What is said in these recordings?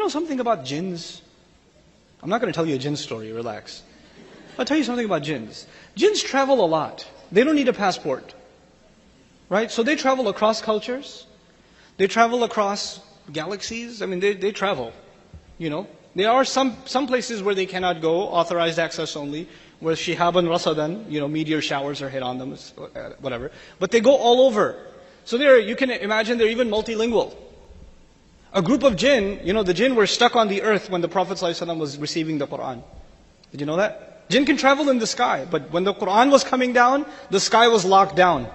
know something about JINS? I'm not going to tell you a JINS story, relax. I'll tell you something about JINS. JINS travel a lot. They don't need a passport. Right? So they travel across cultures. They travel across galaxies. I mean, they travel. You know, there are some places where they cannot go, authorized access only, where shihaban rasadan, you know, meteor showers are hit on them, whatever. But they go all over. So you can imagine they're even multilingual. A group of jinn, you know, the jinn were stuck on the earth when the Prophet ﷺ was receiving the Quran. Did you know that? Jinn can travel in the sky, but when the Quran was coming down, the sky was locked down.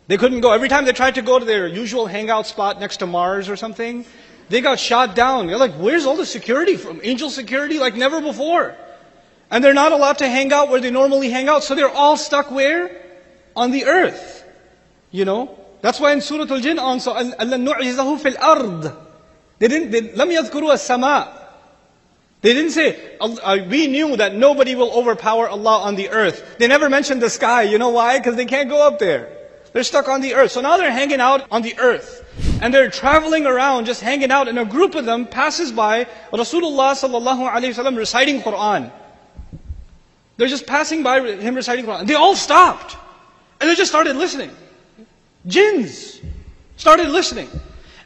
They couldn't go. Every time they tried to go to their usual hangout spot next to Mars or something, they got shot down. They're like, where's all the security from? Angel security like never before. And they're not allowed to hang out where they normally hang out. So they're all stuck where? On the earth. You know? That's why in Surah Al-Jinn also, أَلَّا نُعْجِزَهُ فِي الْأَرْضِ لَمْ يَذْكُرُوا السَّمَاءِ. They didn't say, we knew that nobody will overpower Allah on the earth. They never mentioned the sky. You know why? Because they can't go up there. They're stuck on the earth. So now they're hanging out on the earth. And they're traveling around, just hanging out, and a group of them passes by Rasulullah sallallahu alaihi wasallam reciting Quran. They're just passing by him reciting Quran. They all stopped. And they just started listening. Jinns started listening.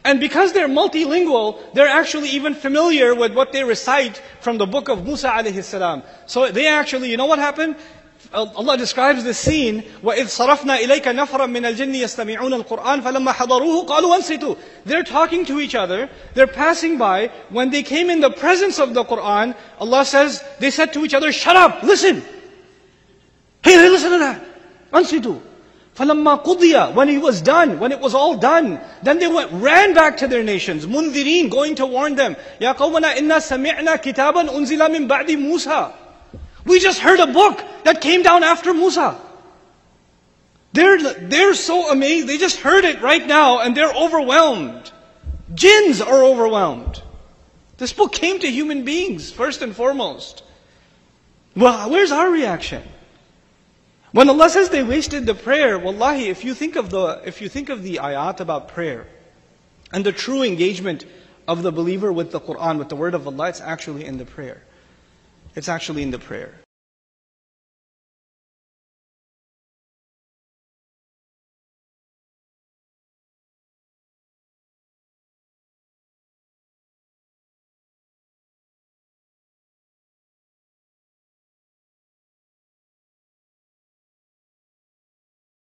And because they're multilingual, they're actually even familiar with what they recite from the book of Musa alayhi salam. So they actually, you know what happened? Allah describes this scene, وَإِذْ صَرَفْنَا إِلَيْكَ نَفْرًا مِنَ الْجِنِّ يَسْتَمِعُونَ الْقُرْآنَ فَلَمَّا حَضَرُوهُ قَالُوا أَنصِتُوا. They're talking to each other, they're passing by. When they came in the presence of the Qur'an, Allah says, they said to each other, shut up, listen. Hey, listen to that. أَنصِتُوا. فَلَمَّا قُضِيَ. When he was done, when it was all done, then they ran back to their nations, مُنذِرِينَ, going to warn them. يَا قَوْمَنَا إِنَّا سَمِعْنَا كِتَابًا أُنزِلَ مِن بَعْدِ مُوسَى. We just heard a book that came down after Musa. They're so amazed. They just heard it right now and they're overwhelmed. Jinns are overwhelmed. This book came to human beings first and foremost. Well, where's our reaction? When Allah says they wasted the prayer, wallahi, if you think of the ayat about prayer and the true engagement of the believer with the Quran, with the word of Allah, it's actually in the prayer. It's actually in the prayer.